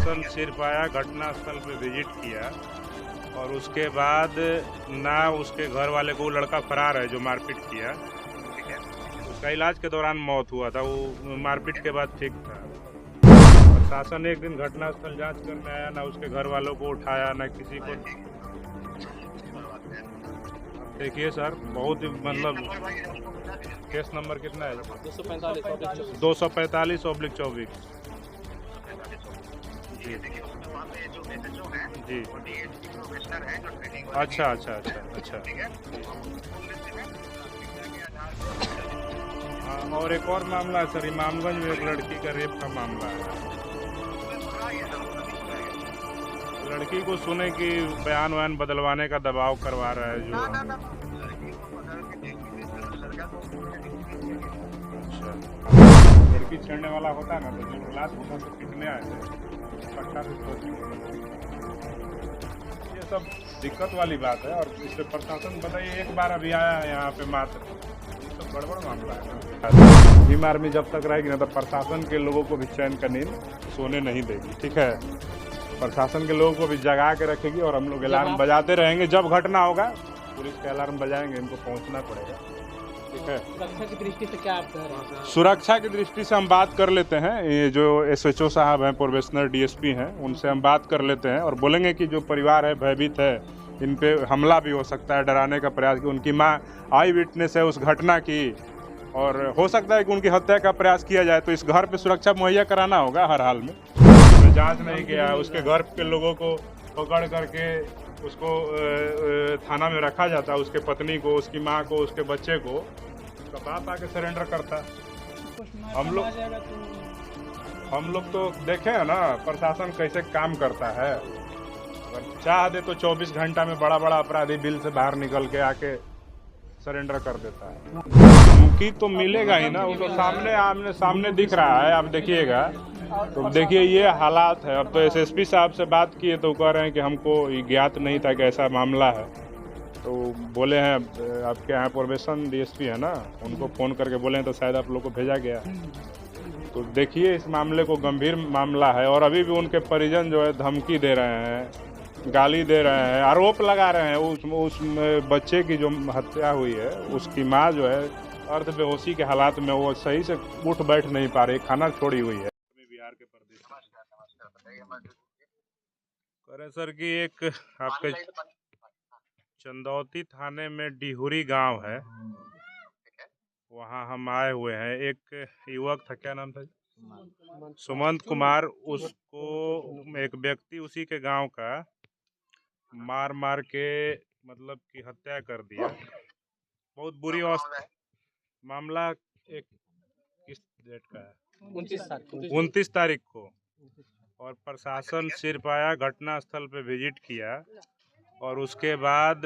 प्रशासन सिर्फ आया, घटनास्थल पे विजिट किया और उसके बाद ना उसके घर वाले को, वो लड़का फरार है जो मारपीट किया, उसका इलाज के दौरान मौत हुआ था, वो मारपीट के बाद ठीक था। प्रशासन एक दिन घटनास्थल जांच करने आया, ना उसके घर वालों को उठाया, ना किसी को। देखिए सर, बहुत ही मतलब केस नंबर कितना है? 245/24। जी जी। अच्छा अच्छा अच्छा अच्छा। हाँ, और एक और मामला है सर, इमामगंज में एक लड़की का रेप का मामला है। लड़की को सुने कि बयान वयान बदलवाने का दबाव करवा रहा है जो। अच्छा, लड़की छेड़ने वाला होता है ना, तो जो लाश घुसा से पीटने आए थे, पट्टा से ठोक दिया। ये सब दिक्कत वाली बात है। और इस पे प्रशासन बताइए, एक बार अभी आया है यहाँ पे मात्र, ये सब गड़बड़ मामला है ना। भीम आर्मी जब तक रहेगी ना, तो प्रशासन के लोगों को भी चैन का नींद सोने नहीं देगी, ठीक है। प्रशासन के लोगों को भी जगा के रखेगी और हम लोग अलार्म बजाते रहेंगे। जब घटना होगा पुलिस के अलार्म बजाएंगे, इनको पहुंचना पड़ेगा, ठीक है। सुरक्षा की दृष्टि से क्या आप कह रहे हैं? सुरक्षा की दृष्टि से हम बात कर लेते हैं, ये जो SHO साहब हैं, प्रोबेशनर DSP हैं, उनसे हम बात कर लेते हैं और बोलेंगे कि जो परिवार है भयभीत है, इन पे हमला भी हो सकता है, डराने का प्रयास की। उनकी माँ आई विटनेस है उस घटना की और हो सकता है कि उनकी हत्या का प्रयास किया जाए, तो इस घर पे सुरक्षा मुहैया कराना होगा हर हाल में। जांच नहीं किया है, उसके घर के लोगों को पकड़ करके उसको थाना में रखा जाता है, उसके पत्नी को, उसकी माँ को, उसके बच्चे को, उसका बाप आके सरेंडर करता है। हम लोग तो देखे हैं ना प्रशासन कैसे काम करता है। अगर चाह दे तो 24 घंटा में बड़ा बड़ा अपराधी बिल से बाहर निकल के आके सरेंडर कर देता है। धमकी तो मिलेगा ही ना, वो तो सामने आमने सामने दिख रहा है। आप देखिएगा तो देखिए ये हालात है। अब तो SSP साहब से बात किए तो कह रहे हैं कि हमको ज्ञात नहीं था कि ऐसा मामला है। तो बोले हैं आपके यहाँ प्रोबेशन DSP है ना, उनको फ़ोन करके बोले हैं तो शायद आप लोग को भेजा गया। तो देखिए इस मामले को गंभीर मामला है और अभी भी उनके परिजन जो है धमकी दे रहे हैं, गाली दे रहे हैं, आरोप लगा रहे हैं। उस बच्चे की जो हत्या हुई है, उसकी माँ जो है अर्ध बेहोशी के हालात में, वो सही से उठ बैठ नहीं पा रही, खाना छोड़ी हुई है। बिहार के प्रदेश कह रहे सर कि एक आपके चंदौती थाने में डिहुरी गांव है, वहां हम आए हुए हैं। एक युवक था, क्या नाम था? सुमंत कुमार। उसको एक व्यक्ति उसी के गांव का मार मार के मतलब कि हत्या कर दिया। बहुत बुरी अवस्था। मामला एक किस डेट का है? 29 तारीख को। और प्रशासन सिर्फ आया, घटनास्थल पे विजिट किया और उसके बाद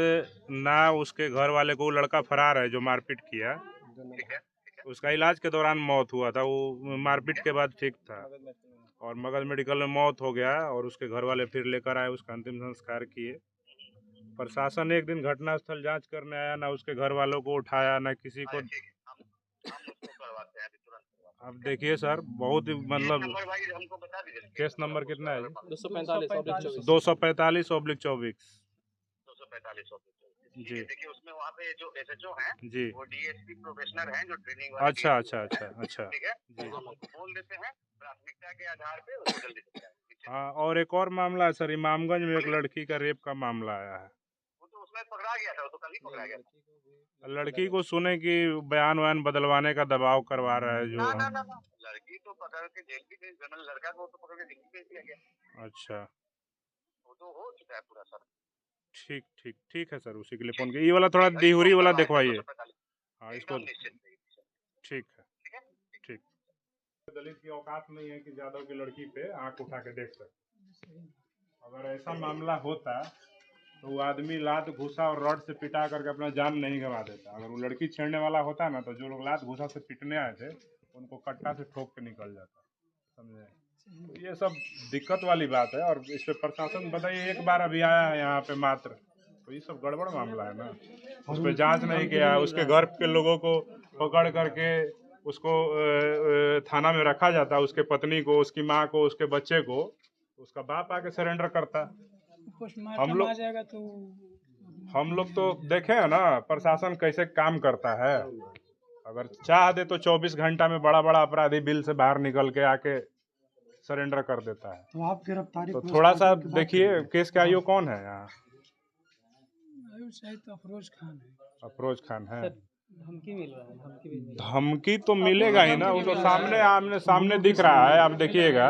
ना उसके घर वाले को, वो लड़का फरार है जो मारपीट किया, उसका इलाज के दौरान मौत हुआ था, वो मारपीट के बाद ठीक था और मगध मेडिकल में मौत हो गया और उसके घर वाले फिर लेकर आए, उसका अंतिम संस्कार किए। प्रशासन एक दिन घटनास्थल जांच करने आया, ना उसके घर वालों को उठाया, ना किसी को। अब देखिए सर, बहुत ही मतलब केस नंबर कितना है? 245/24। जी। देखिए उसमें वहाँ पे जो SHO हैं जी, वो DSP प्रोबेशनर हैं जो ट्रेनिंग वाले। अच्छा अच्छा अच्छा अच्छा, ठीक है जी। हम उसको बोल देते हैं प्राथमिकता के आधार पे उसको जल्दी से। हाँ, और एक और मामला है सर, इमामगंज में एक लड़की का रेप का मामला आया है। वो तो उसमें पकड़ा गया था, वो तो कल ही पकड़ा गया था। लड़की को सुने कि बयान वयान बदलवाने का दबाव करवा रहा है जो। ना ना ना, लड़की तो पकड़ के जेल भी गई, लड़का को तो पकड़ के जेल भी भेज दिया गया। अच्छा, वो तो हो चुका है पूरा सर। ठीक ठीक ठीक है सर, उसी के लिए फोन किया। ये वाला थोड़ा डिहुरी वाला दिखवाइए। हाँ इसको, ठीक है ठीक। दलित की औकात नहीं है कि यादव की लड़की पे आंख उठा के देख सके। अगर ऐसा मामला होता तो वो आदमी लात घुसा और रॉड से पिटा करके अपना जान नहीं गंवा देता। अगर वो लड़की छेड़ने वाला होता ना, तो जो लोग लात घुसा से पीटने आए थे उनको कट्टा से ठोक के निकल जाता, समझे। तो ये सब दिक्कत वाली बात है। और इस पे प्रशासन बताइए, एक बार अभी आया है यहाँ पे मात्र, तो ये सब गड़बड़ मामला है ना। उस पर जांच नहीं किया है, उसके घर के लोगों को पकड़ करके उसको थाना में रखा जाता है, उसके पत्नी को, उसकी माँ को, उसके बच्चे को, उसका बाप आके सरेंडर करता। पोस्टमार्टम हम लोग आ जाएगा तो हम लोग तो देखे हैं ना प्रशासन कैसे काम करता है। अगर चाह दे तो 24 घंटा में बड़ा बड़ा अपराधी बिल से बाहर निकल के आके सरेंडर कर देता है। तो आप गिरफ्तारी तो थोड़ा सा देखिए केस का आयु कौन है यहाँ? शायद अफरोज खान है। अफरोज खान है। धमकी मिल रहा है, धमकी भी मिल रहा धमकी तो मिलेगा ही ना, वो तो सामने आमने सामने दिख रहा है। आप देखिएगा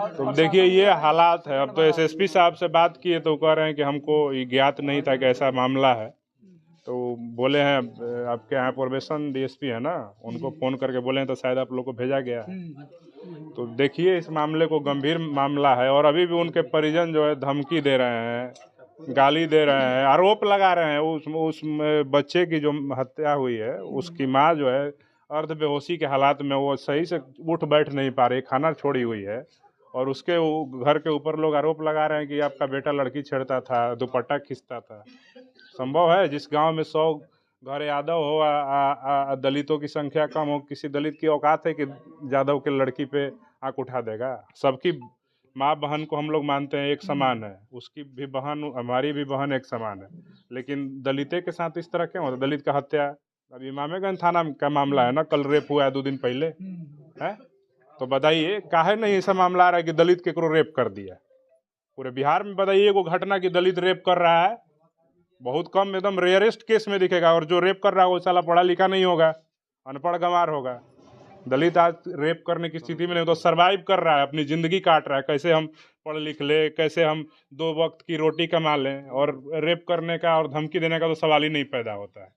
तो देखिए ये हालात है। अब तो एसएसपी साहब से बात किए तो कह रहे हैं कि हमको ये ज्ञात नहीं था कि ऐसा मामला है। तो बोले हैं आपके यहाँ प्रोबेशन डीएसपी है ना, उनको फ़ोन करके बोले हैं तो शायद आप लोग को भेजा गया है। तो देखिए इस मामले को गंभीर मामला है और अभी भी उनके परिजन जो है धमकी दे रहे हैं, गाली दे रहे हैं, आरोप लगा रहे हैं। उस बच्चे की जो हत्या हुई है उसकी माँ जो है अर्ध बेहोशी के हालात में वो सही से उठ बैठ नहीं पा रही, खाना छोड़ी हुई है। और उसके घर के ऊपर लोग आरोप लगा रहे हैं कि आपका बेटा लड़की छेड़ता था, दुपट्टा खींचता था। संभव है जिस गांव में 100 घर यादव हो, दलितों की संख्या कम हो, किसी दलित की औकात है कि यादव के लड़की पे आंख उठा देगा? सबकी माँ बहन को हम लोग मानते हैं एक समान है, उसकी भी बहन हमारी भी बहन एक समान है, लेकिन दलिते के साथ इस तरह क्यों होता? दलित का हत्या अभी इमामगंज थाना का मामला है ना, कल रेप हुआ है 2 दिन पहले है। तो बताइए काहे नहीं ऐसा मामला आ रहा है कि दलित केकरो रेप कर दिया? पूरे बिहार में बताइए वो घटना की दलित रेप कर रहा है, बहुत कम, एकदम रेयरेस्ट केस में दिखेगा। और जो रेप कर रहा है वो साला पढ़ा लिखा नहीं होगा, अनपढ़ गंवार होगा। दलित आज रेप करने की स्थिति में नहीं तो सरवाइव कर रहा है, अपनी ज़िंदगी काट रहा है। कैसे हम पढ़ लिख ले, कैसे हम 2 वक्त की रोटी कमा लें, और रेप करने का और धमकी देने का तो सवाल ही नहीं पैदा होता है।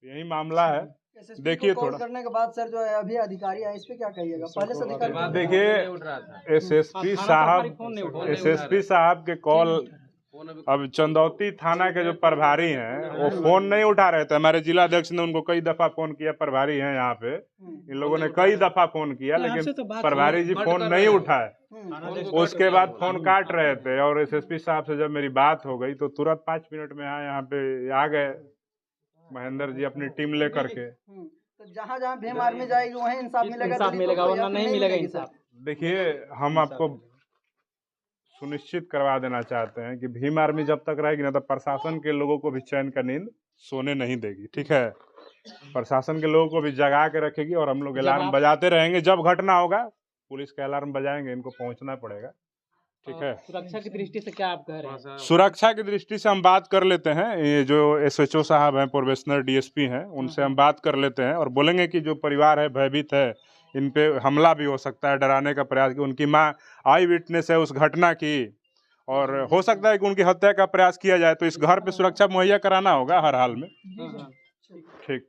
यही मामला है। देखिए थोड़ा करने के बाद सर जो है अभी अधिकारी आए, इस पे क्या कहिएगा? पहले से अधिकारी देखिए एसएसपी साहब के कॉल, अब चंदौती थाना के जो प्रभारी हैं वो फ़ोन नहीं उठा रहे थे। हमारे जिला अध्यक्ष ने उनको कई दफ़ा फ़ोन किया, प्रभारी हैं यहाँ पे, इन लोगों ने कई दफ़ा फ़ोन किया, लेकिन प्रभारी जी फ़ोन नहीं उठाए। उसके बाद फ़ोन काट रहे थे और एसएसपी साहब से जब मेरी बात हो गई तो तुरंत 5 मिनट में यहाँ पे आ गए महेंद्र जी अपनी टीम लेकर के। तो जहाँ जहाँ भीम आर्मी जाएगी वहीं इंसाफ मिलेगा, वरना नहीं मिलेगा इंसाफ। देखिए हम आपको सुनिश्चित करवा देना चाहते हैं कि भीम आर्मी जब तक रहेगी ना तब प्रशासन के लोगों को भी चैन का नींद सोने नहीं देगी। ठीक है, प्रशासन के लोगों को भी जगा के रखेगी और हम लोग अलार्म बजाते रहेंगे। जब घटना होगा पुलिस का अलार्म बजाएंगे, इनको पहुंचना पड़ेगा। ठीक है, सुरक्षा की दृष्टि से क्या आप कह रहे हैं? सुरक्षा की दृष्टि से हम बात कर लेते हैं, ये जो एसएचओ साहब हैं, प्रोबेशनर डीएसपी हैं, उनसे हम बात कर लेते हैं और बोलेंगे कि जो परिवार है भयभीत है, इन पे हमला भी हो सकता है, डराने का प्रयास कि उनकी माँ आई विटनेस है उस घटना की और हो सकता है कि उनकी हत्या का प्रयास किया जाए, तो इस घर पे सुरक्षा मुहैया कराना होगा हर हाल में। ठीक।